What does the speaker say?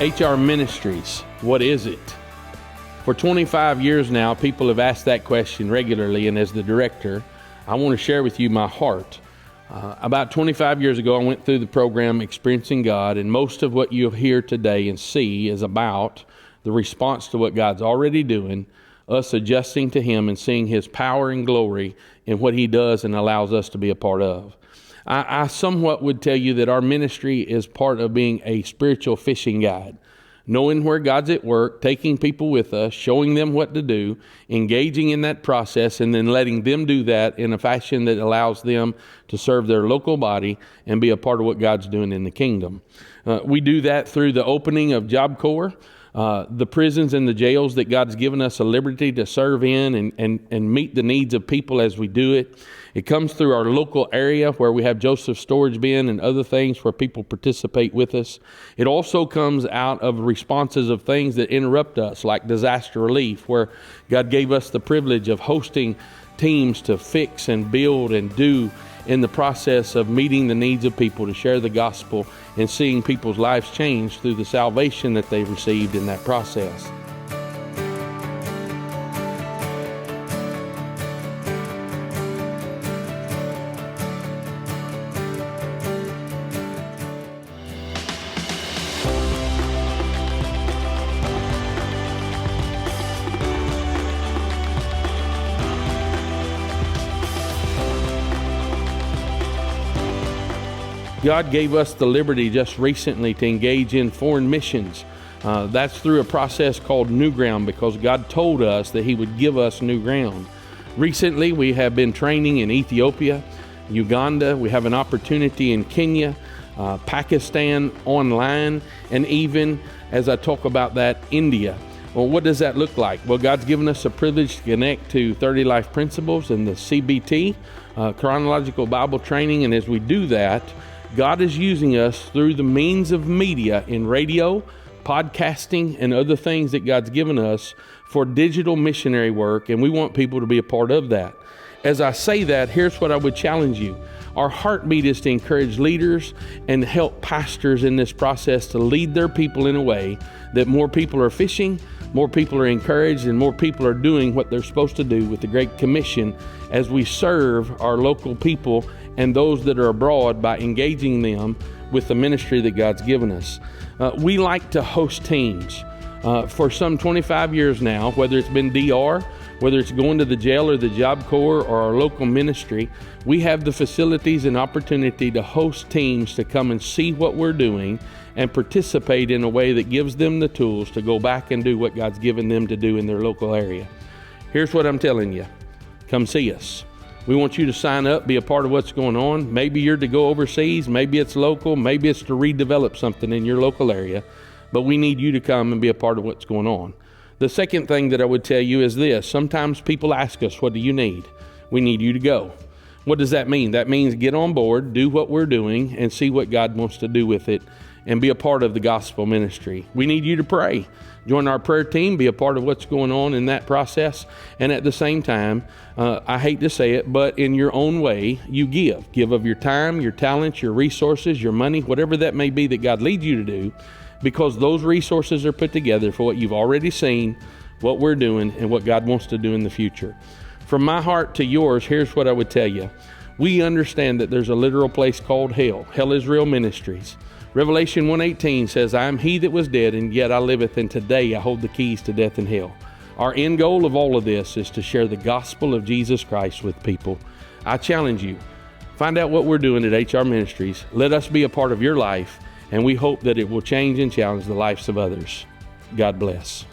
HR Ministries, what is it? For 25 years now, people have asked that question regularly, and as the director, I want to share with you my heart. About 25 years ago, I went through the program Experiencing God, and most of what you hear today and see is about the response to what God's already doing, us adjusting to Him and seeing His power and glory in what He does and allows us to be a part of. I somewhat would tell you that our ministry is part of being a spiritual fishing guide, knowing where God's at work, taking people with us, showing them what to do, engaging in that process, and then letting them do that in a fashion that allows them to serve their local body and be a part of what God's doing in the kingdom. We do that through the opening of Job Corps, the prisons and the jails that God's given us a liberty to serve in and meet the needs of people as we do it. It comes through our local area where we have Joseph Storage Bin and other things where people participate with us. It also comes out of responses of things that interrupt us, like disaster relief, where God gave us the privilege of hosting teams to fix and build and do in the process of meeting the needs of people, to share the gospel and seeing people's lives change through the salvation that they received in that process. God gave us the liberty just recently to engage in foreign missions. That's through a process called New Ground, because God told us that He would give us new ground. Recently, we have been training in Ethiopia, Uganda. We have an opportunity in Kenya, Pakistan online, and even, as I talk about that, India. Well, what does that look like? Well, God's given us a privilege to connect to 30 Life Principles and the CBT, Chronological Bible Training, and as we do that, God is using us through the means of media in radio, podcasting, and other things that God's given us for digital missionary work, and we want people to be a part of that. As I say that, here's what I would challenge you. Our heartbeat is to encourage leaders and help pastors in this process to lead their people in a way that more people are fishing, more people are encouraged, and more people are doing what they're supposed to do with the Great Commission as we serve our local people and those that are abroad by engaging them with the ministry that God's given us. We like to host teams. For some 25 years now, whether it's been DR, whether it's going to the jail or the Job Corps or our local ministry, we have the facilities and opportunity to host teams to come and see what we're doing and participate in a way that gives them the tools to go back and do what God's given them to do in their local area. Here's what I'm telling you. Come see us. We want you to sign up, be a part of what's going on. Maybe you're to go overseas, maybe it's local, maybe it's to redevelop something in your local area, but we need you to come and be a part of what's going on. The second thing that I would tell you is this. Sometimes people ask us, what do you need? We need you to go. What does that mean? That means get on board, do what we're doing, and see what God wants to do with it, and be a part of the gospel ministry. We need you to pray. Join our prayer team, be a part of what's going on in that process, and at the same time, I hate to say it, but in your own way, you give. Give of your time, your talents, your resources, your money, whatever that may be that God leads you to do, because those resources are put together for what you've already seen, what we're doing, and what God wants to do in the future. From my heart to yours, here's what I would tell you. We understand that there's a literal place called hell. Hell is real ministries. Revelation 1:18 says, I am he that was dead, and yet I liveth, and today I hold the keys to death and hell. Our end goal of all of this is to share the gospel of Jesus Christ with people. I challenge you, find out what we're doing at HR Ministries. Let us be a part of your life, and we hope that it will change and challenge the lives of others. God bless.